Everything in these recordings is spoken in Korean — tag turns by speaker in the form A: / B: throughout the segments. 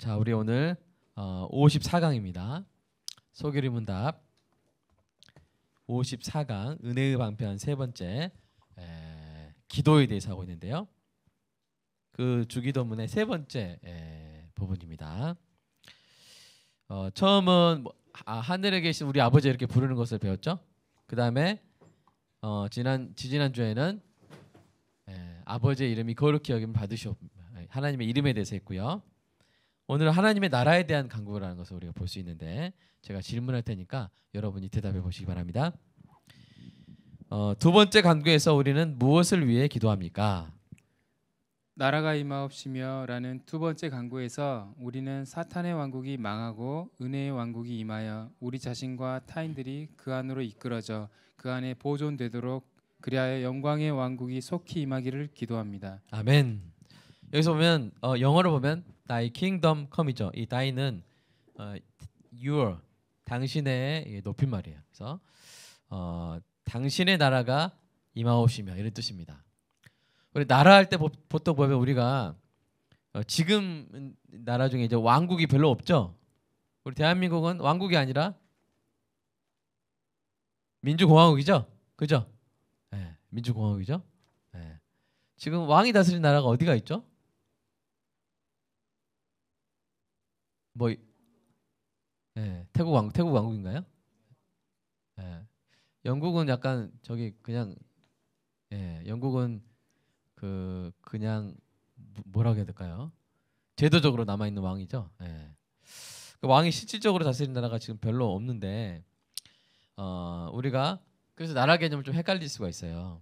A: 자, 우리 오늘 54강입니다. 소규리문답 54강 은혜의 방편 세 번째 기도에 대해서 하고 있는데요. 그 주기도문의 세 번째 부분입니다. 처음은 하늘에 계신 우리 아버지 이렇게 부르는 것을 배웠죠. 그 다음에 지지난 주에는 아버지의 이름이 거룩히 여김을 받으시오, 하나님의 이름에 대해서 했고요. 오늘은 하나님의 나라에 대한 간구라는 것을 우리가 볼 수 있는데, 제가 질문할 테니까 여러분이 대답해 보시기 바랍니다. 두 번째 간구에서 우리는 무엇을 위해 기도합니까?
B: 나라가 임하옵시며 라는 두 번째 간구에서 우리는 사탄의 왕국이 망하고 은혜의 왕국이 임하여 우리 자신과 타인들이 그 안으로 이끌어져 그 안에 보존되도록, 그리하여 영광의 왕국이 속히 임하기를 기도합니다.
A: 아멘. 여기서 보면 영어로 보면 Thy kingdom come이죠. 이 Thy는 your, 당신의 높임말이에요. 그래서 당신의 나라가 임하옵시며 이런 뜻입니다. 우리 나라 할 때 보통 보면 우리가 지금 나라 중에 이제 왕국이 별로 없죠. 우리 대한민국은 왕국이 아니라 민주공화국이죠. 그죠? 네, 민주공화국이죠. 네. 지금 왕이 다스리는 나라가 어디가 있죠? 태국 왕국인가요? 영국은 약간 저기 그냥 영국은 그냥 뭐라고 해야 될까요? 제도적으로 남아 있는 왕이죠. 그 왕이 실질적으로 다스리는 나라가 지금 별로 없는데 우리가 그래서 나라 개념을 좀 헷갈릴 수가 있어요.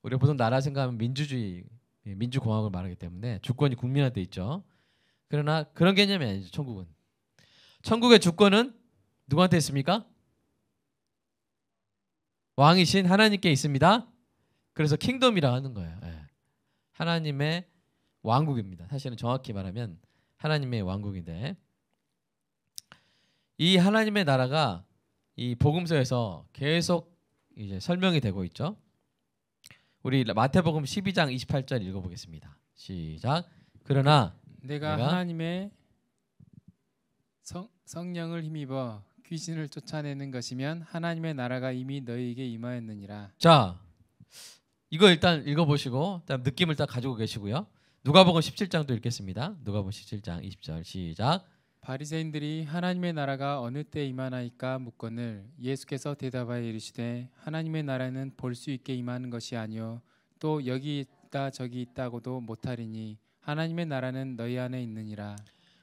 A: 우리가 보통 나라 생각하면 민주주의, 민주공화국을 말하기 때문에 주권이 국민한테 있죠. 그러나 그런 개념이 아니죠. 천국은. 천국의 주권은 누구한테 있습니까? 왕이신 하나님께 있습니다. 그래서 킹덤이라 하는 거예요. 하나님의 왕국입니다. 사실은 정확히 말하면 하나님의 왕국인데, 이 하나님의 나라가 이 복음서에서 계속 이제 설명이 되고 있죠. 우리 마태복음 12장 28절 읽어보겠습니다. 시작. 그러나
B: 내가 하나님의 성령을 힘입어 귀신을 쫓아내는 것이면 하나님의 나라가 이미 너희에게 임하였느니라.
A: 자, 이거 일단 읽어보시고 다음 느낌을 딱 가지고 계시고요. 누가복음 17장도 읽겠습니다. 누가복음 17장 20절 시작.
B: 바리새인들이 하나님의 나라가 어느 때 임하나이까 묻거늘 예수께서 대답하여 이르시되 하나님의 나라는 볼 수 있게 임하는 것이 아니요 또 여기 있다 저기 있다고도 못하리니 하나님의 나라는 너희 안에 있느니라.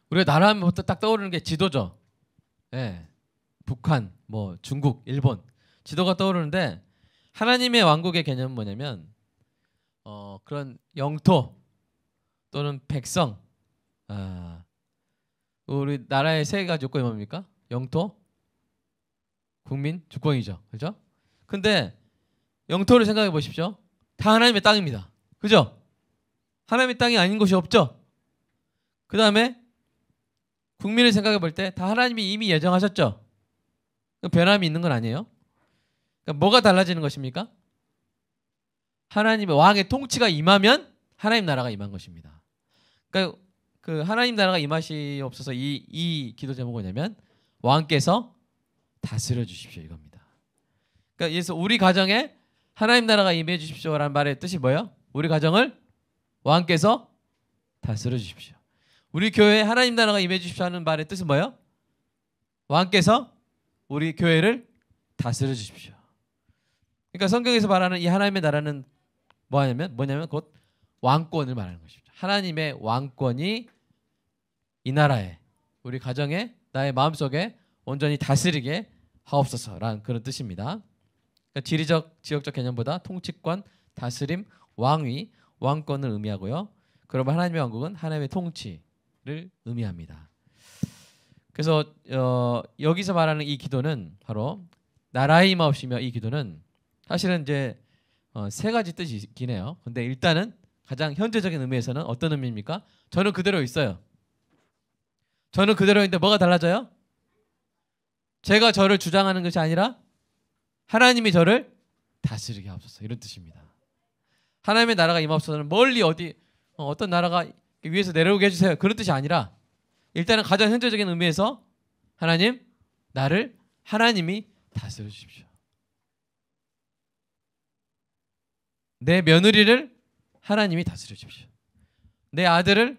A: 우리가 나라 하면 딱 떠오르는 게 지도죠. 북한, 뭐 중국, 일본 지도가 떠오르는데, 하나님의 왕국의 개념은 뭐냐면 그런 영토 또는 백성, 우리 나라의 세 가지 요건이 뭡니까? 영토, 국민, 주권이죠. 그죠? 근데 영토를 생각해 보십시오. 다 하나님의 땅입니다. 그죠? 하나님의 땅이 아닌 곳이 없죠. 그 다음에 국민을 생각해 볼 때 다 하나님이 이미 예정하셨죠. 변함이 있는 건 아니에요. 그러니까 뭐가 달라지는 것입니까? 하나님의 왕의 통치가 임하면 하나님 나라가 임한 것입니다. 그러니까 그 하나님 나라가 임하시옵소서, 이 기도 제목은 뭐냐면 왕께서 다스려 주십시오 이겁니다. 그러니까 그래서 우리 가정에 하나님 나라가 임해 주십시오라는 말의 뜻이 뭐예요? 우리 가정을 왕께서 다스려 주십시오. 우리 교회에 하나님 나라가 임해 주십시오 하는 말의 뜻은 뭐예요? 왕께서 우리 교회를 다스려 주십시오. 그러니까 성경에서 말하는 이 하나님의 나라는 뭐냐면 곧 왕권을 말하는 것입니다. 하나님의 왕권이 이 나라에, 우리 가정에, 나의 마음속에 온전히 다스리게 하옵소서라는 그런 뜻입니다. 그러니까 지리적, 지역적 개념보다 통치권, 다스림, 왕위, 왕권을 의미하고요. 그러면 하나님의 왕국은 하나님의 통치를 의미합니다. 그래서 여기서 말하는 이 기도는 바로 나라의 임하옵시며, 이 기도는 사실은 이제 세 가지 뜻이 있긴 해요. 근데 일단은 가장 현재적인 의미에서는 어떤 의미입니까? 저는 그대로 있어요. 저는 그대로 있는데 뭐가 달라져요? 제가 저를 주장하는 것이 아니라 하나님이 저를 다스리게 하옵소서, 이런 뜻입니다. 하나님의 나라가 임하옵소서는 멀리 어떤 나라가 위에서 내려오게 해주세요, 그런 뜻이 아니라 일단은 가장 현재적인 의미에서 하나님, 나를 하나님이 다스려 주십시오. 내 며느리를 하나님이 다스려 주십시오. 내 아들을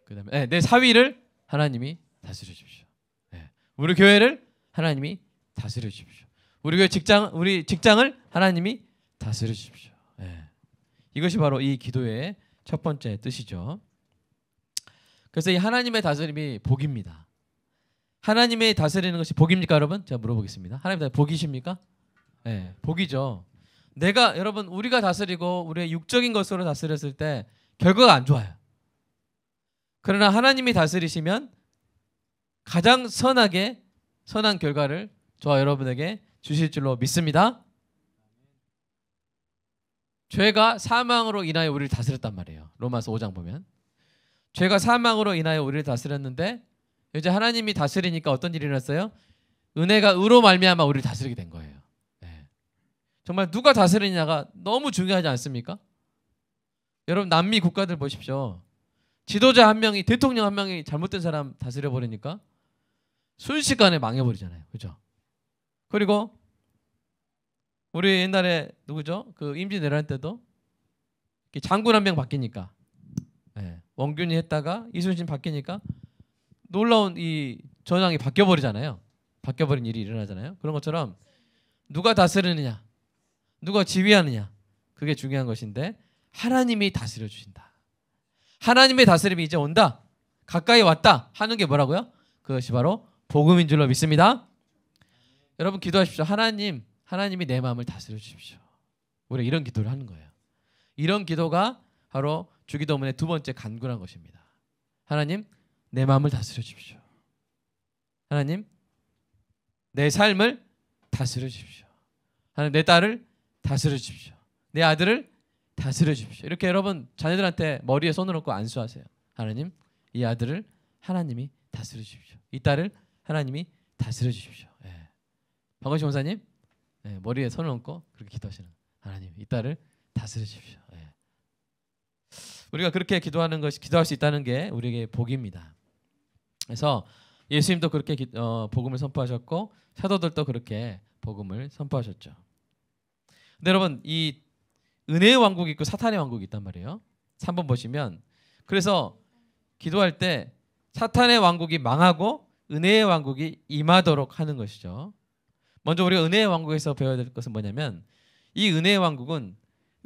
A: 그다음에 내 사위를 하나님이 다스려 주십시오. 우리 교회를 하나님이 다스려 주십시오. 우리 교회 우리 직장을 하나님이 다스려 주십시오. 이것이 바로 이 기도의 첫 번째 뜻이죠. 그래서 이 하나님의 다스림이 복입니다. 하나님의 다스리는 것이 복입니까, 여러분? 제가 물어보겠습니다. 하나님 복이십니까? 네, 복이죠. 여러분 우리가 다스리고 우리의 육적인 것으로 다스렸을 때 결과가 안 좋아요. 그러나 하나님이 다스리시면 가장 선한 결과를 저와 여러분에게 주실 줄로 믿습니다. 죄가 사망으로 인하여 우리를 다스렸단 말이에요. 로마서 5장 보면 죄가 사망으로 인하여 우리를 다스렸는데 이제 하나님이 다스리니까 어떤 일이 일어났어요? 은혜가 의로 말미암아 우리를 다스리게 된 거예요. 정말 누가 다스리냐가 너무 중요하지 않습니까? 여러분 남미 국가들 보십시오. 지도자 한 명이, 대통령 한 명이 잘못된 사람 다스려 버리니까 순식간에 망해버리잖아요. 그죠? 그리고 우리 옛날에 누구죠? 그 임진 내란 때도 장군 한 명 바뀌니까, 원균이 했다가 이순신 바뀌니까 놀라운 이 전황이 바뀌어버리잖아요. 바뀌어버린 일이 일어나잖아요. 그런 것처럼 누가 다스리느냐, 누가 지휘하느냐, 그게 중요한 것인데 하나님이 다스려 주신다. 하나님의 다스림이 이제 온다, 가까이 왔다 하는 게 뭐라고요? 그것이 바로 복음인 줄로 믿습니다. 여러분 기도하십시오. 하나님이 내 마음을 다스려 주십시오. 우리가 이런 기도를 하는 거예요. 이런 기도가 바로 주기도문의 두 번째 간구란 것입니다. 하나님, 내 마음을 다스려 주십시오. 하나님, 내 삶을 다스려 주십시오. 하나님, 내 딸을 다스려 주십시오. 내 아들을 다스려 주십시오. 이렇게 여러분 자녀들한테 머리에 손을 얹고 안수하세요. 하나님, 이 아들을 하나님이 다스려 주십시오. 이 딸을 하나님이 다스려 주십시오. 박원식 원사님, 머리에 손을 얹고 그렇게 기도하시는, 하나님, 이 딸을 다스려 주십시오. 우리가 그렇게 기도할 수 있다는 게 우리에게 복입니다. 그래서 예수님도 그렇게 복음을 선포하셨고 사도들도 그렇게 복음을 선포하셨죠. 근데 여러분 이 은혜의 왕국이 있고 사탄의 왕국이 있단 말이에요. 3번 보시면, 그래서 기도할 때 사탄의 왕국이 망하고 은혜의 왕국이 임하도록 하는 것이죠. 먼저 우리가 은혜의 왕국에서 배워야 될 것은 뭐냐면, 이 은혜의 왕국은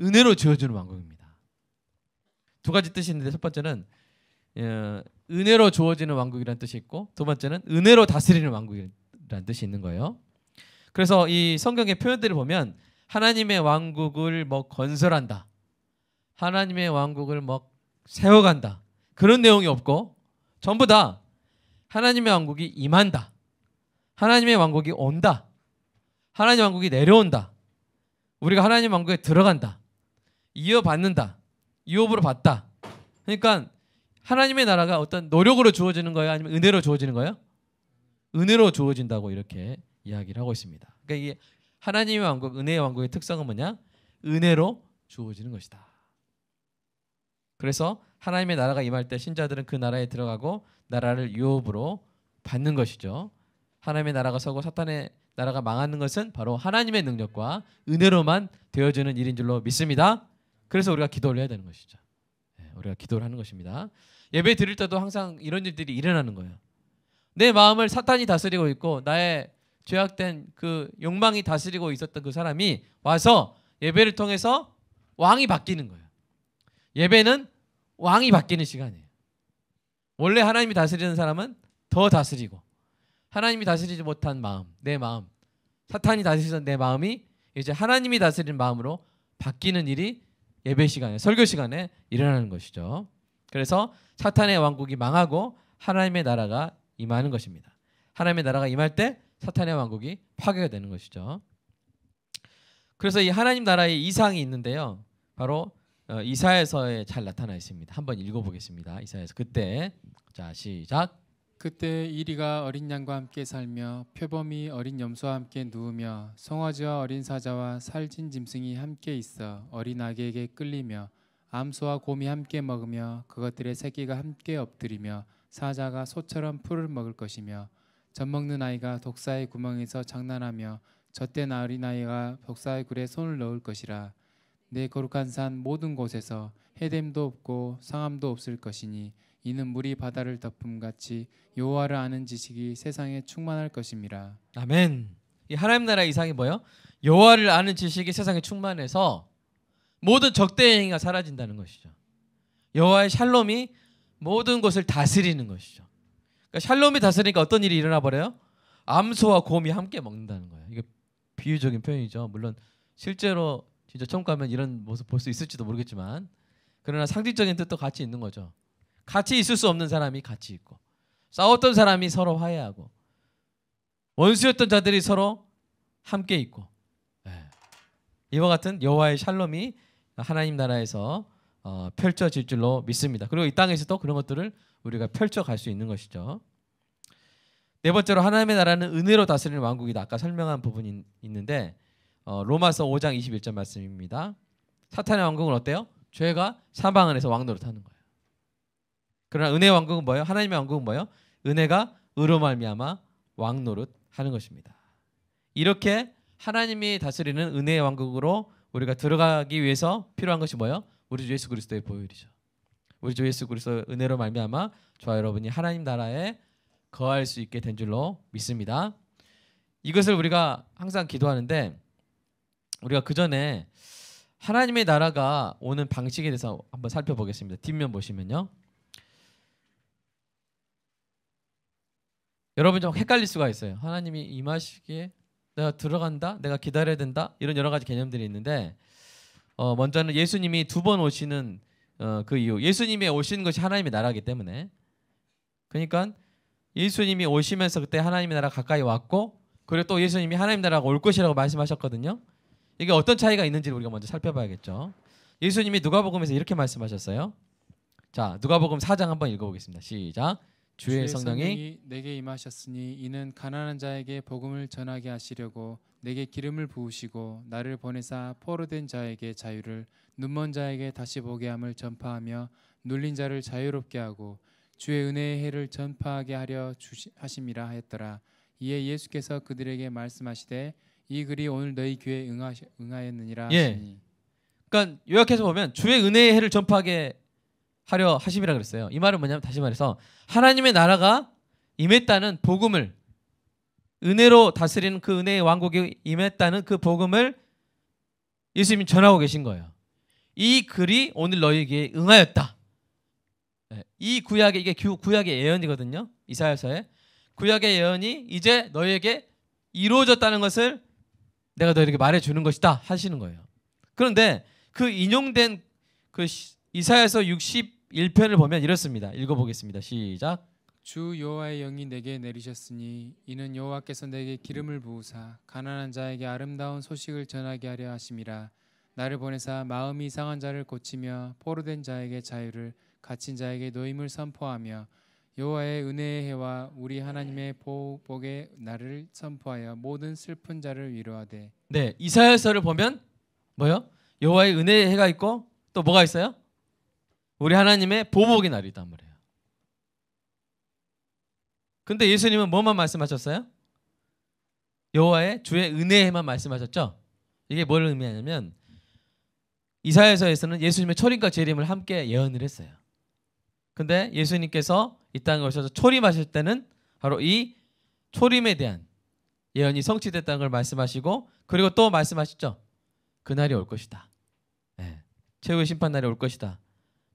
A: 은혜로 주어지는 왕국입니다. 두 가지 뜻이 있는데, 첫 번째는 은혜로 주어지는 왕국이라는 뜻이 있고, 두 번째는 은혜로 다스리는 왕국이라는 뜻이 있는 거예요. 그래서 이 성경의 표현들을 보면 하나님의 왕국을 건설한다, 하나님의 왕국을 세워간다, 그런 내용이 없고 전부 다 하나님의 왕국이 임한다, 하나님의 왕국이 온다, 하나님의 왕국이 내려온다, 우리가 하나님의 왕국에 들어간다, 이어받는다, 유업으로 받다. 그러니까 하나님의 나라가 어떤 노력으로 주어지는 거예요? 아니면 은혜로 주어지는 거예요? 은혜로 주어진다고 이렇게 이야기를 하고 있습니다. 그러니까 이게 하나님의 왕국, 은혜의 왕국의 특성은 뭐냐? 은혜로 주어지는 것이다. 그래서 하나님의 나라가 임할 때 신자들은 그 나라에 들어가고 나라를 유업으로 받는 것이죠. 하나님의 나라가 서고 사탄의 나라가 망하는 것은 바로 하나님의 능력과 은혜로만 되어지는 일인 줄로 믿습니다. 그래서 우리가 기도를 해야 되는 것이죠. 우리가 기도를 하는 것입니다. 예배 드릴 때도 항상 이런 일들이 일어나는 거예요. 내 마음을 사탄이 다스리고 있고 나의 죄악된 그 욕망이 다스리고 있었던 그 사람이 와서 예배를 통해서 왕이 바뀌는 거예요. 예배는 왕이 바뀌는 시간이에요. 원래 하나님이 다스리는 사람은 더 다스리고, 하나님이 다스리지 못한 마음, 내 마음, 사탄이 다스리던 내 마음이 이제 하나님이 다스리는 마음으로 바뀌는 일이 예배 시간에, 설교 시간에 일어나는 것이죠. 그래서 사탄의 왕국이 망하고 하나님의 나라가 임하는 것입니다. 하나님의 나라가 임할 때 사탄의 왕국이 파괴가 되는 것이죠. 그래서 이 하나님 나라의 이상이 있는데요, 바로 이사야서에 잘 나타나 있습니다. 한번 읽어보겠습니다. 이사야서. 그때, 자 시작.
B: 그때 이리가 어린 양과 함께 살며 표범이 어린 염소와 함께 누우며 송아지와 어린 사자와 살찐 짐승이 함께 있어 어린 아기에게 끌리며 암소와 곰이 함께 먹으며 그것들의 새끼가 함께 엎드리며 사자가 소처럼 풀을 먹을 것이며 젖먹는 아이가 독사의 구멍에서 장난하며 젖된 어린아이가 독사의 굴에 손을 넣을 것이라. 내 거룩한 산 모든 곳에서 해됨도 없고 상함도 없을 것이니 이는 물이 바다를 덮음같이 여호와를 아는 지식이 세상에 충만할 것임이라.
A: 아멘. 이 하나님 나라 이상이 뭐예요? 여호와를 아는 지식이 세상에 충만해서 모든 적대 행위가 사라진다는 것이죠. 여호와의 샬롬이 모든 것을 다스리는 것이죠. 그러니까 샬롬이 다스리니까 어떤 일이 일어나 버려요? 암소와 곰이 함께 먹는다는 거예요. 이게 비유적인 표현이죠. 물론 실제로 진짜 처음 가면 이런 모습 볼 수 있을지도 모르겠지만, 그러나 상징적인 뜻도 같이 있는 거죠. 같이 있을 수 없는 사람이 같이 있고, 싸웠던 사람이 서로 화해하고, 원수였던 자들이 서로 함께 있고, 이와 같은 여호와의 샬롬이 하나님 나라에서 펼쳐질 줄로 믿습니다. 그리고 이 땅에서도 그런 것들을 우리가 펼쳐갈 수 있는 것이죠. 네 번째로 하나님의 나라는 은혜로 다스리는 왕국이다. 아까 설명한 부분이 있는데 로마서 5장 21절 말씀입니다. 사탄의 왕국은 어때요? 죄가 사방 안에서 왕노릇하는 거예요. 그러나 은혜의 왕국은 뭐예요? 하나님의 왕국은 뭐예요? 은혜가 의로 말미암아 왕노릇하는 것입니다. 이렇게 하나님이 다스리는 은혜의 왕국으로 우리가 들어가기 위해서 필요한 것이 뭐예요? 우리 주 예수 그리스도의 보혈이죠. 우리 주 예수 그리스도의 은혜로 말미암아 저와 여러분이 하나님 나라에 거할 수 있게 된 줄로 믿습니다. 이것을 우리가 항상 기도하는데, 우리가 그 전에 하나님의 나라가 오는 방식에 대해서 한번 살펴보겠습니다. 뒷면 보시면요, 여러분 좀 헷갈릴 수가 있어요. 하나님이 임하시기에 내가 들어간다, 내가 기다려야 된다, 이런 여러 가지 개념들이 있는데, 먼저는 예수님이 두 번 오시는 그 이유, 예수님이 오시는 것이 하나님의 나라이기 때문에, 그러니까 예수님이 오시면서 그때 하나님의 나라 가까이 왔고, 그리고 또 예수님이 하나님 나라가 올 것이라고 말씀하셨거든요. 이게 어떤 차이가 있는지를 우리가 먼저 살펴봐야겠죠. 예수님이 누가복음에서 이렇게 말씀하셨어요. 자, 누가복음 4장 한번 읽어보겠습니다. 시작. 주의 성령이
B: 내게 임하셨으니 이는 가난한 자에게 복음을 전하게 하시려고 내게 기름을 부으시고 나를 보내사 포로된 자에게 자유를, 눈먼 자에게 다시 보게 함을 전파하며 눌린 자를 자유롭게 하고 주의 은혜의 해를 전파하게 하려 하심이라 하였더라. 이에 예수께서 그들에게 말씀하시되 이 글이 오늘 너희 귀에 응하였느니라 하시니.
A: 그러니까 요약해서 보면 주의 은혜의 해를 전파하게 하려 하심이라 그랬어요. 이 말은 뭐냐면, 다시 말해서 하나님의 나라가 임했다는 복음을, 은혜로 다스리는 그 은혜의 왕국이 임했다는 그 복음을 예수님이 전하고 계신 거예요. 이 글이 오늘 너희에게 응하였다. 이 구약의, 이게 구약의 예언이거든요. 이사야서에 구약의 예언이 이제 너희에게 이루어졌다는 것을 내가 너희에게 말해주는 것이다 하시는 거예요. 그런데 그 인용된 그 이사야서 61편을 보면 이렇습니다. 읽어보겠습니다. 시작.
B: 주 여호와의 영이 내게 내리셨으니 이는 여호와께서 내게 기름을 부으사 가난한 자에게 아름다운 소식을 전하게 하려 하심이라. 나를 보내사 마음이 상한 자를 고치며 포로된 자에게 자유를, 갇힌 자에게 노임을 선포하며 여호와의 은혜의 해와 우리 하나님의 보복의 날을 선포하여 모든 슬픈 자를 위로하되.
A: 네, 이사야서를 보면 뭐요? 여호와의 은혜의 해가 있고 또 뭐가 있어요? 우리 하나님의 보복의 날이 있단 말이에요. 근데 예수님은 뭐만 말씀하셨어요? 여호와의 주의 은혜의 해만 말씀하셨죠? 이게 뭘 의미하냐면, 이사야서에서는 예수님의 초림과 재림을 함께 예언을 했어요. 근데 예수님께서 이 땅에 오셔서 초림하실 때는 바로 이 초림에 대한 예언이 성취됐다는 걸 말씀하시고, 그리고 또 말씀하시죠. 그날이 올 것이다. 네. 최후의 심판날이 올 것이다.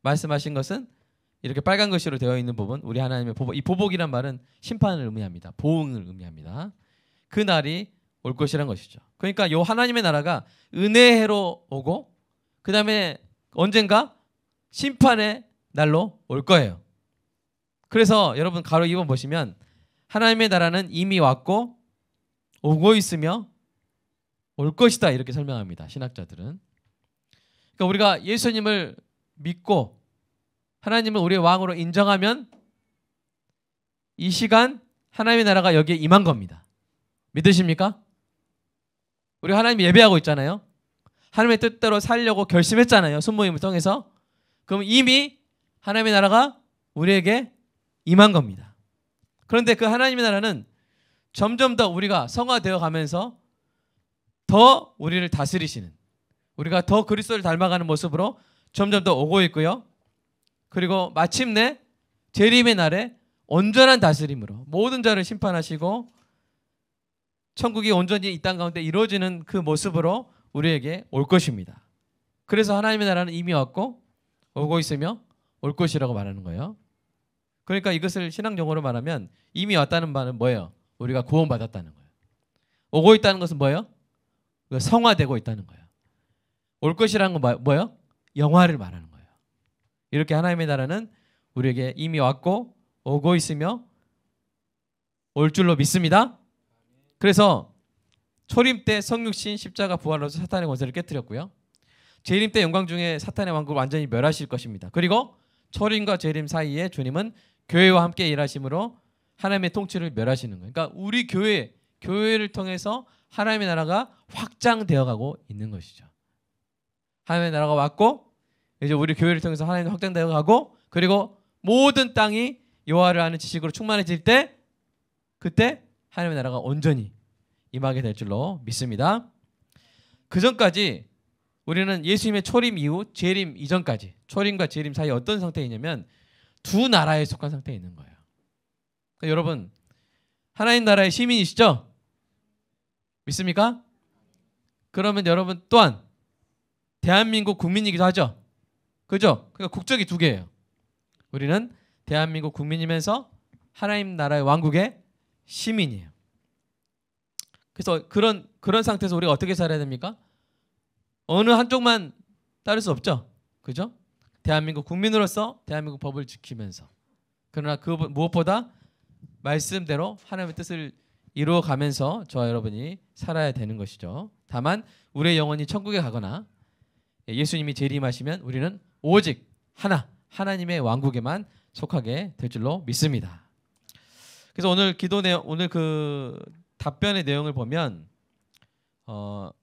A: 말씀하신 것은 이렇게 빨간 글씨로 되어 있는 부분, 우리 하나님의 보복, 이 보복이란 말은 심판을 의미합니다. 보응을 의미합니다. 그 날이 올 것이란 것이죠. 그러니까 요 하나님의 나라가 은혜의 해로 오고, 그 다음에 언젠가 심판의 날로 올 거예요. 그래서 여러분 가로 2번 보시면 하나님의 나라는 이미 왔고 오고 있으며 올 것이다, 이렇게 설명합니다. 신학자들은. 그러니까 우리가 예수님을 믿고 하나님을 우리의 왕으로 인정하면 이 시간 하나님의 나라가 여기에 임한 겁니다. 믿으십니까? 우리 하나님 예배하고 있잖아요. 하나님의 뜻대로 살려고 결심했잖아요. 순모임을 통해서. 그럼 이미 하나님의 나라가 우리에게 임한 겁니다. 그런데 그 하나님의 나라는 점점 더 우리가 성화되어 가면서 더 우리를 다스리시는, 우리가 더 그리스도를 닮아가는 모습으로 점점 더 오고 있고요. 그리고 마침내 재림의 날에 온전한 다스림으로 모든 자를 심판하시고 천국이 온전히 이 땅 가운데 이루어지는 그 모습으로 우리에게 올 것입니다. 그래서 하나님의 나라는 이미 왔고 오고 있으며 올 것이라고 말하는 거예요. 그러니까 이것을 신앙 용어로 말하면 이미 왔다는 말은 뭐예요? 우리가 구원받았다는 거예요. 오고 있다는 것은 뭐예요? 성화되고 있다는 거예요. 올 것이라는 건 뭐예요? 영화를 말하는 거예요. 이렇게 하나님의 나라는 우리에게 이미 왔고 오고 있으며 올 줄로 믿습니다. 그래서 초림 때 성육신 십자가 부활로서 사탄의 권세를 깨뜨렸고요. 재림 때 영광 중에 사탄의 왕국을 완전히 멸하실 것입니다. 그리고 초림과 재림 사이에 주님은 교회와 함께 일하심으로 하나님의 통치를 멸하시는 거예요. 그러니까 우리 교회를 통해서 하나님의 나라가 확장되어 가고 있는 것이죠. 하나님의 나라가 왔고 이제 우리 교회를 통해서 하나님이 확장되어 가고 그리고 모든 땅이 여호와를 아는 지식으로 충만해질 때 그때 하나님의 나라가 온전히 임하게 될 줄로 믿습니다. 그 전까지 우리는 예수님의 초림 이후 재림 이전까지 초림과 재림 사이에 어떤 상태에 있냐면 두 나라에 속한 상태에 있는 거예요. 그러니까 여러분 하나님 나라의 시민이시죠? 믿습니까? 그러면 여러분 또한 대한민국 국민이기도 하죠. 그죠? 그러니까 국적이 두 개예요. 우리는 대한민국 국민이면서 하나님 나라의 왕국의 시민이에요. 그래서 그런 상태에서 우리가 어떻게 살아야 됩니까? 어느 한쪽만 따를 수 없죠. 그죠? 대한민국 국민으로서 대한민국 법을 지키면서 그러나 그 무엇보다 말씀대로 하나님의 뜻을 이루어가면서 저와 여러분이 살아야 되는 것이죠. 다만 우리의 영혼이 천국에 가거나 예수님이 재림하시면 우리는 오직 하나님의 왕국에만 속하게 될 줄로 믿습니다. 그래서 오늘 기도 내용, 오늘 그 답변의 내용을 보면 5번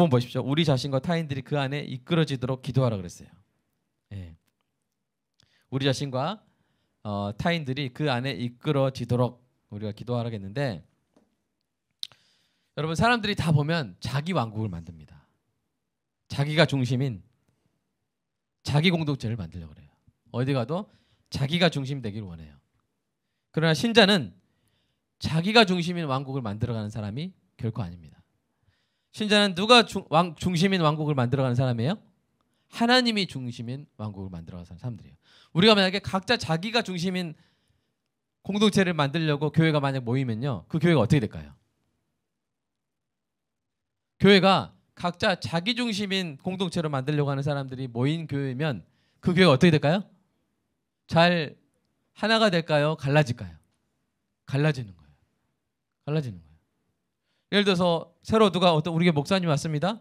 A: 보십시오. 우리 자신과 타인들이 그 안에 이끌어지도록 기도하라 그랬어요. 예. 우리 자신과 타인들이 그 안에 이끌어지도록 우리가 기도하라겠는데 여러분 사람들이 다 보면 자기 왕국을 만듭니다. 자기가 중심인 자기 공동체를 만들려고 그래요. 어디 가도 자기가 중심 되기를 원해요. 그러나 신자는 자기가 중심인 왕국을 만들어가는 사람이 결코 아닙니다. 신자는 누가 중심인 왕국을 만들어가는 사람이에요? 하나님이 중심인 왕국을 만들어가는 사람들이에요. 우리가 만약에 각자 자기가 중심인 공동체를 만들려고 교회가 만약 모이면요, 그 교회가 어떻게 될까요? 교회가 각자 자기 중심인 공동체로 만들려고 하는 사람들이 모인 교회면 그 교회가 어떻게 될까요? 잘 하나가 될까요? 갈라질까요? 갈라지는 거예요. 갈라지는 거예요. 예를 들어서 새로 누가 우리 목사님 왔습니다.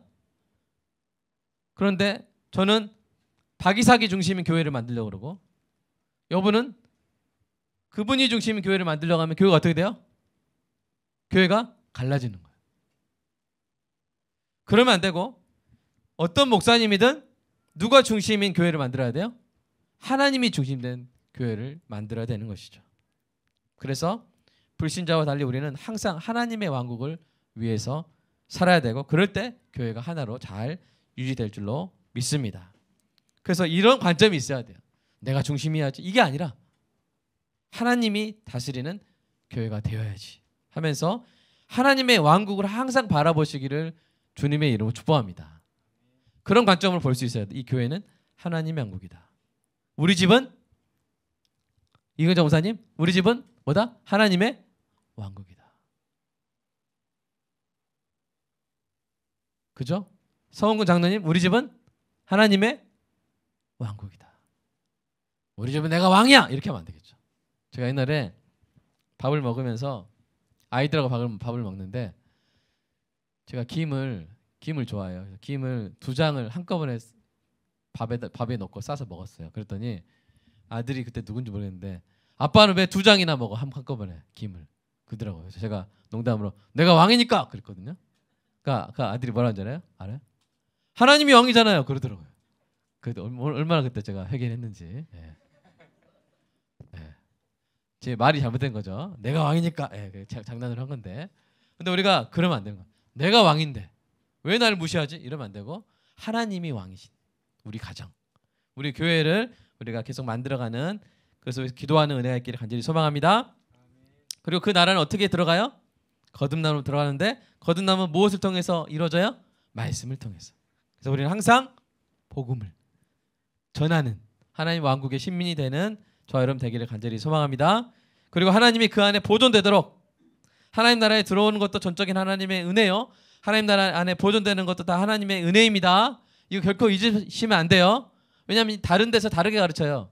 A: 그런데 저는 박이삭이 중심인 교회를 만들려고 그러고 여분은 그분이 중심인 교회를 만들려고 하면 교회가 어떻게 돼요? 교회가 갈라지는 거예요. 그러면 안 되고 어떤 목사님이든 누가 중심인 교회를 만들어야 돼요? 하나님이 중심된 교회를 만들어야 되는 것이죠. 그래서 불신자와 달리 우리는 항상 하나님의 왕국을 위해서 살아야 되고 그럴 때 교회가 하나로 잘 유지될 줄로 믿습니다. 그래서 이런 관점이 있어야 돼요. 내가 중심이야지 이게 아니라 하나님이 다스리는 교회가 되어야지 하면서 하나님의 왕국을 항상 바라보시기를 주님의 이름으로 축복합니다. 그런 관점을 볼 수 있어야 돼. 이 교회는 하나님의 왕국이다. 우리 집은 이근정 목사님, 우리 집은 뭐다? 하나님의 왕국이다. 그죠? 서원군 장로님, 우리 집은 하나님의 왕국이다. 우리 집은 내가 왕이야 이렇게 하면 안 되겠죠. 제가 옛날에 밥을 먹으면서 아이들하고 밥을 먹는데 제가 김을 좋아해요. 김을 2장을 한꺼번에 밥에 넣고 싸서 먹었어요. 그랬더니 아들이 그때 누군지 모르겠는데 아빠는 왜 2장이나 먹어 한꺼번에 김을 그러더라고요. 그래서 제가 농담으로 내가 왕이니까 그랬거든요. 그러니까 그 아들이 뭐라는 줄 알아요? 하나님이 왕이잖아요. 그러더라고요. 그 얼마나 그때 제가 회개했는지. 예. 예. 제 말이 잘못된 거죠. 내가 왕이니까. 예, 장난을 한 건데. 근데 우리가 그러면 안 되는 거야. 내가 왕인데 왜 나를 무시하지? 이러면 안 되고 하나님이 왕이신 우리 가정, 우리 교회를 우리가 계속 만들어가는, 그래서 기도하는 은혜가 있기를 간절히 소망합니다. 그리고 그 나라는 어떻게 들어가요? 거듭남으로 들어가는데 거듭남은 무엇을 통해서 이루어져요? 말씀을 통해서. 그래서 우리는 항상 복음을 전하는 하나님 왕국의 신민이 되는 저와 여러분 되기를 간절히 소망합니다. 그리고 하나님이 그 안에 보존되도록, 하나님 나라에 들어오는 것도 전적인 하나님의 은혜요, 하나님 나라 안에 보존되는 것도 다 하나님의 은혜입니다. 이거 결코 잊으시면 안 돼요. 왜냐하면 다른 데서 다르게 가르쳐요.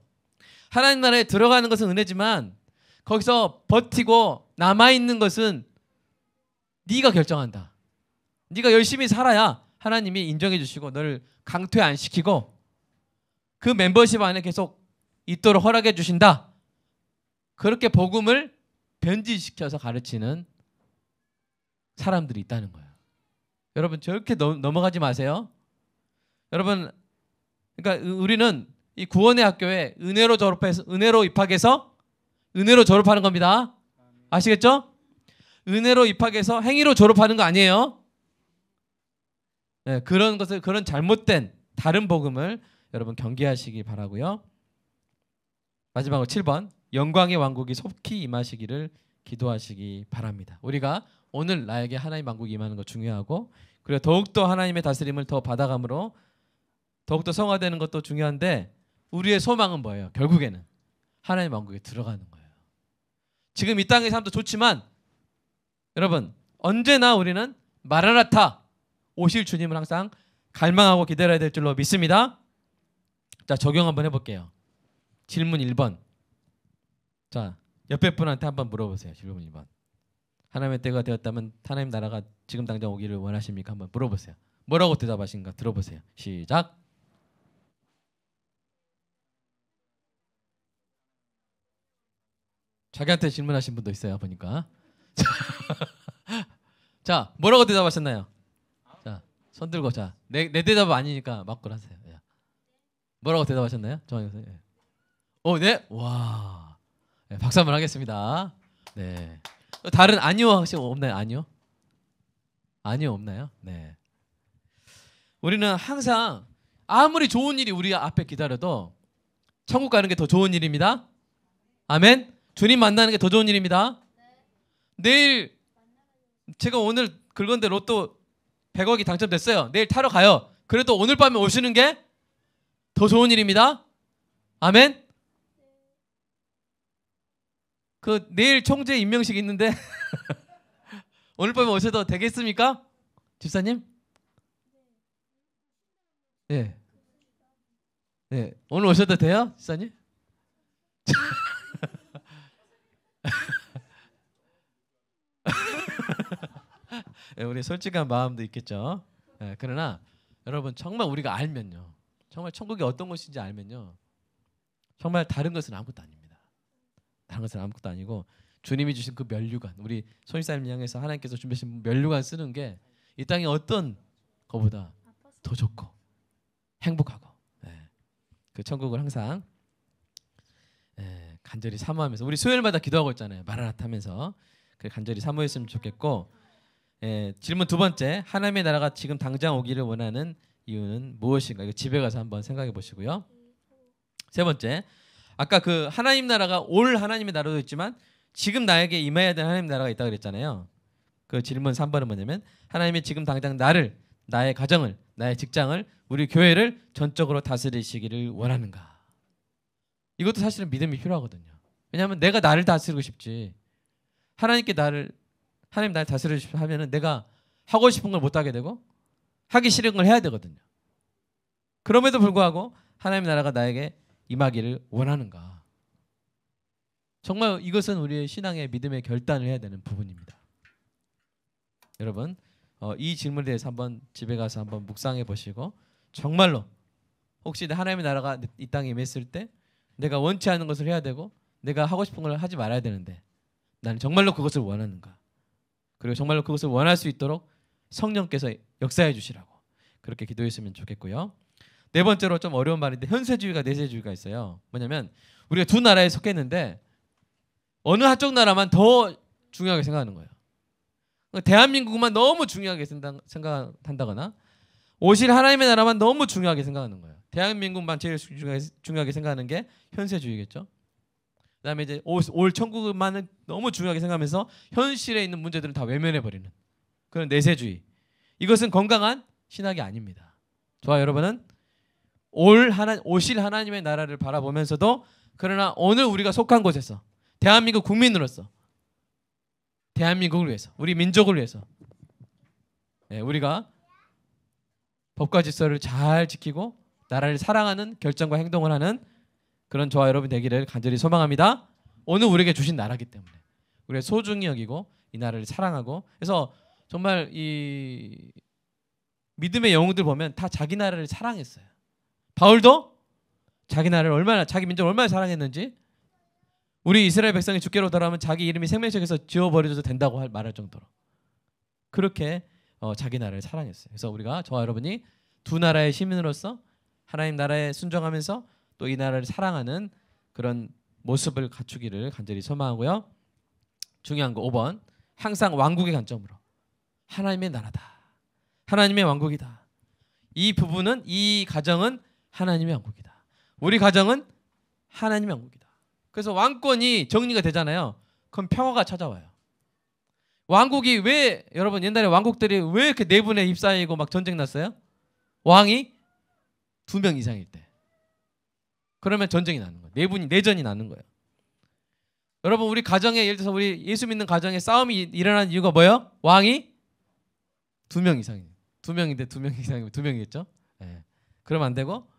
A: 하나님 나라에 들어가는 것은 은혜지만 거기서 버티고 남아있는 것은 네가 결정한다. 네가 열심히 살아야 하나님이 인정해 주시고 너를 강퇴 안 시키고 그 멤버십 안에 계속 있도록 허락해 주신다. 그렇게 복음을 변질시켜서 가르치는 사람들이 있다는 거예요. 여러분 저렇게 넘어가지 마세요. 여러분, 그러니까 우리는 이 구원의 학교에 은혜로 졸업해서, 은혜로 입학해서 은혜로 졸업하는 겁니다. 아시겠죠? 은혜로 입학해서 행위로 졸업하는 거 아니에요. 네, 그런 것을, 그런 잘못된 다른 복음을 여러분 경계하시기 바라고요. 마지막으로 7번, 영광의 왕국이 속히 임하시기를 기도하시기 바랍니다. 우리가 오늘 나에게 하나님 왕국이 임하는 거 중요하고, 그리고 더욱더 하나님의 다스림을 더 받아감으로 더욱더 성화되는 것도 중요한데, 우리의 소망은 뭐예요? 결국에는 하나님 왕국에 들어가는 거예요. 지금 이 땅의 삶도 좋지만 여러분 언제나 우리는 마라나타 오실 주님을 항상 갈망하고 기다려야 될 줄로 믿습니다. 자, 적용 한번 해볼게요. 질문 1번. 자, 옆에 분한테 한번 물어보세요. 질문 1번. 하나님의 때가 되었다면 하나님 나라가 지금 당장 오기를 원하십니까? 한번 물어보세요. 뭐라고 대답하신가 들어보세요. 시작. 자기한테 질문하신 분도 있어요. 보니까. 자, 뭐라고 대답하셨나요? 자, 손 들고. 자, 내 대답 아니니까 맞고 하세요. 야. 뭐라고 대답하셨나요? 정확히. 네. 와. 네, 박수 한번 하겠습니다. 네. 다른 아니요 혹시 없나요? 아니요? 아니요 없나요? 네. 우리는 항상 아무리 좋은 일이 우리 앞에 기다려도 천국 가는 게 더 좋은 일입니다. 아멘. 주님 만나는 게 더 좋은 일입니다. 내일 제가 오늘 긁었는데 로또 100억이 당첨됐어요. 내일 타러 가요. 그래도 오늘 밤에 오시는 게 더 좋은 일입니다. 아멘. 그 내일 총재 임명식 있는데 오늘 밤에 오셔도 되겠습니까? 집사님? 네. 네. 오늘 오셔도 돼요? 집사님? 네, 우리 솔직한 마음도 있겠죠. 네, 그러나 여러분 정말 우리가 알면요, 정말 천국이 어떤 곳인지 알면요, 정말 다른 것은 아무것도 아닙니다. 다른 것은 아무것도 아니고 주님이 주신 그 면류관, 우리 손이사님 향해서 하나님께서 준비하신 면류관 쓰는 게 이 땅의 어떤 것보다 더 좋고 행복하고, 그 천국을 항상 간절히 사모하면서, 우리 수요일마다 기도하고 있잖아요. 마라나타 하면서. 간절히 사모했으면 좋겠고, 질문 2번째, 하나님의 나라가 지금 당장 오기를 원하는 이유는 무엇인가? 이거 집에 가서 한번 생각해 보시고요. 3번째, 아까 그 하나님 나라가 올 하나님의 나라도 있지만 지금 나에게 임해야 되는 하나님 나라가 있다고 그랬잖아요. 그 질문 3번은 뭐냐면, 하나님이 지금 당장 나를, 나의 가정을, 나의 직장을, 우리 교회를 전적으로 다스리시기를 원하는가? 이것도 사실은 믿음이 필요하거든요. 왜냐하면 내가 나를 다스리고 싶지, 하나님 나를 다스리고 싶어 하면은 내가 하고 싶은 걸 못 하게 되고 하기 싫은 걸 해야 되거든요. 그럼에도 불구하고 하나님 나라가 나에게 임하기를 원하는가? 정말 이것은 우리의 신앙의 믿음의 결단을 해야 되는 부분입니다. 여러분, 이 질문에 대해서 한번 집에 가서 한번 묵상해 보시고, 정말로 혹시 하나님의 나라가 이 땅에 임했을 때 내가 원치 않는 것을 해야 되고 내가 하고 싶은 걸 하지 말아야 되는데 나는 정말로 그것을 원하는가? 그리고 정말로 그것을 원할 수 있도록 성령께서 역사해 주시라고 그렇게 기도했으면 좋겠고요. 네 번째로 좀 어려운 말인데 현세주의가 내세주의가 있어요. 뭐냐면 우리가 두 나라에 속했는데 어느 한쪽 나라만 더 중요하게 생각하는 거예요. 대한민국만 너무 중요하게 생각한다거나 오실 하나님의 나라만 너무 중요하게 생각하는 거예요. 대한민국만 제일 중요하게 생각하는 게 현세주의겠죠. 그다음에 이제 올 천국만은 너무 중요하게 생각하면서 현실에 있는 문제들은 다 외면해 버리는 그런 내세주의. 이것은 건강한 신학이 아닙니다. 저와 여러분은 오실 하나님의 나라를 바라보면서도 그러나 오늘 우리가 속한 곳에서 대한민국 국민으로서 대한민국을 위해서 우리 민족을 위해서 우리가 법과 질서를 잘 지키고 나라를 사랑하는 결정과 행동을 하는 그런 저와 여러분 되기를 간절히 소망합니다. 오늘 우리에게 주신 나라이기 때문에 우리가 소중히 여기고 이 나라를 사랑하고 그래서 정말 이 믿음의 영웅들 보면 다 자기 나라를 사랑했어요. 바울도 자기 나라를 얼마나 자기 민족을 얼마나 사랑했는지 우리 이스라엘 백성이 주께로 돌아오면 자기 이름이 생명책에서 지워버려도 된다고 말할 정도로 그렇게 자기 나라를 사랑했어요. 그래서 우리가 저와 여러분이 두 나라의 시민으로서 하나님 나라에 순종하면서 또 이 나라를 사랑하는 그런 모습을 갖추기를 간절히 소망하고요. 중요한 거 5번 항상 왕국의 관점으로 하나님의 나라다. 하나님의 왕국이다. 이 부분은 이 가정은 하나님의 왕국이다. 우리 가정은 하나님의 왕국이다. 그래서 왕권이 정리가 되잖아요. 그럼 평화가 찾아와요. 왕국이 왜 여러분 옛날에 왕국들이 왜 이렇게 내분에 휩싸이고 막 전쟁 났어요? 왕이 2명 이상일 때. 그러면 전쟁이 나는 거예요. 내전이 나는 거예요. 여러분 우리 가정에 예를 들어서 우리 예수 믿는 가정에 싸움이 일어나는 이유가 뭐예요? 왕이 2명 이상이에요. 2명인데 2명 이상이면 2명이겠죠? 네. 그러면 안 되고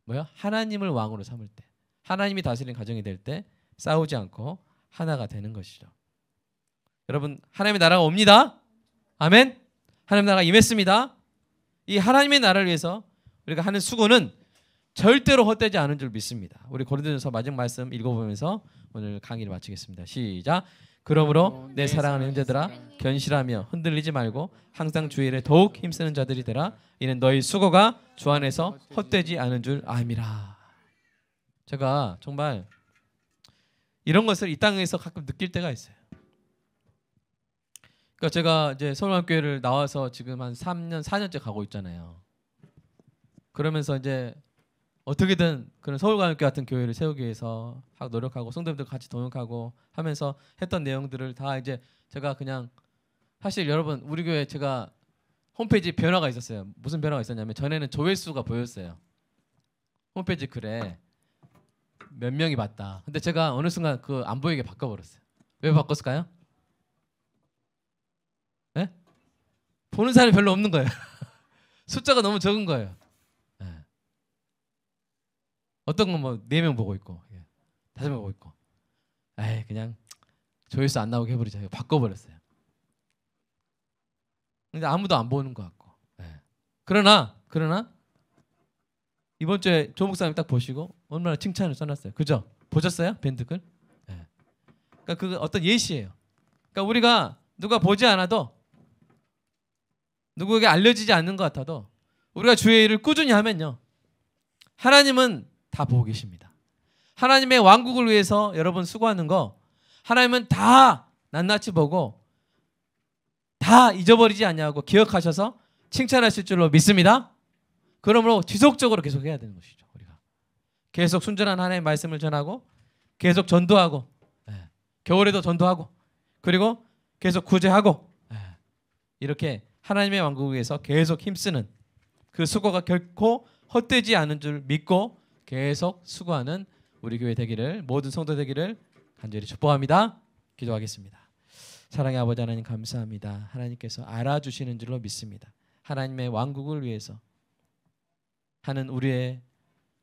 A: 뭐야? 하나님을 왕으로 삼을 때 하나님이 다스리는 가정이 될 때 싸우지 않고 하나가 되는 것이죠. 여러분 하나님의 나라가 옵니다. 아멘. 하나님의 나라가 임했습니다. 이 하나님의 나라를 위해서 우리가 하는 수고는 절대로 헛되지 않은 줄 믿습니다. 우리 고린도전서 마지막 말씀 읽어보면서 오늘 강의를 마치겠습니다. 시작. 그러므로 내 사랑하는 형제들아 견실하며 흔들리지 말고 항상 주 일에 더욱 힘쓰는 자들이 되라. 이는 너희 수고가 주 안에서 헛되지 않은 줄 암이라. 제가 정말 이런 것을 이 땅에서 가끔 느낄 때가 있어요. 그러니까 제가 이제 서울한교회를 나와서 지금 한 3년 4년째 가고 있잖아요. 그러면서 이제 어떻게든 그런 서울광역교 같은 교회를 세우기 위해서 노력하고 성도님들 같이 동역하고 하면서 했던 내용들을 다 이제 제가 그냥 사실 여러분 우리 교회 제가 홈페이지 변화가 있었어요. 무슨 변화가 있었냐면 전에는 조회수가 보였어요. 홈페이지 글에 몇 명이 봤다. 근데 제가 어느 순간 그 안 보이게 바꿔버렸어요. 왜 바꿨을까요? 네? 보는 사람이 별로 없는 거예요. 숫자가 너무 적은 거예요. 어떤 건 뭐 4명 보고 있고 5명 보고 있고 에이 그냥 조회수 안 나오게 해버리자. 바꿔버렸어요. 근데 아무도 안 보는 것 같고 그러나 이번 주에 조 목사님 딱 보시고 얼마나 칭찬을 써놨어요. 그죠? 보셨어요? 밴드글? 그러니까 그 어떤 예시예요. 그러니까 우리가 누가 보지 않아도 누구에게 알려지지 않는 것 같아도 우리가 주의 일을 꾸준히 하면요 하나님은 다 보고 계십니다. 하나님의 왕국을 위해서 여러분 수고하는 거 하나님은 다 낱낱이 보고 다 잊어버리지 아니하고 기억하셔서 칭찬하실 줄로 믿습니다. 그러므로 지속적으로 계속 해야 되는 것이죠. 우리가 계속 순전한 하나님의 말씀을 전하고 계속 전도하고 겨울에도 전도하고 그리고 계속 구제하고 이렇게 하나님의 왕국을 위해서 계속 힘쓰는 그 수고가 결코 헛되지 않은 줄 믿고 계속 수고하는 우리 교회 되기를 모든 성도 되기를 간절히 축복합니다. 기도하겠습니다. 사랑의 아버지 하나님 감사합니다. 하나님께서 알아주시는 줄로 믿습니다. 하나님의 왕국을 위해서 하는 우리의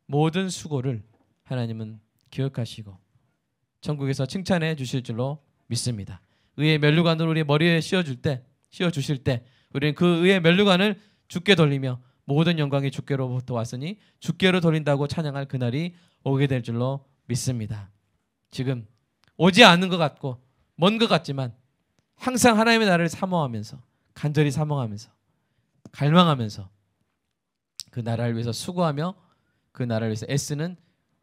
A: 모든 수고를 하나님은 기억하시고 천국에서 칭찬해 주실 줄로 믿습니다. 의의 면류관을 우리 머리에 씌워주실 때 우리는 그 의의 면류관을 주께 돌리며 모든 영광이 주께로부터 왔으니 주께로 돌린다고 찬양할 그날이 오게 될 줄로 믿습니다. 지금 오지 않은 것 같고 먼 것 같지만 항상 하나님의 나라를 사모하면서 간절히 사모하면서 갈망하면서 그 나라를 위해서 수고하며 그 나라를 위해서 애쓰는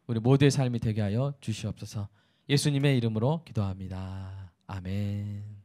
A: 우리 모두의 삶이 되게 하여 주시옵소서. 예수님의 이름으로 기도합니다. 아멘.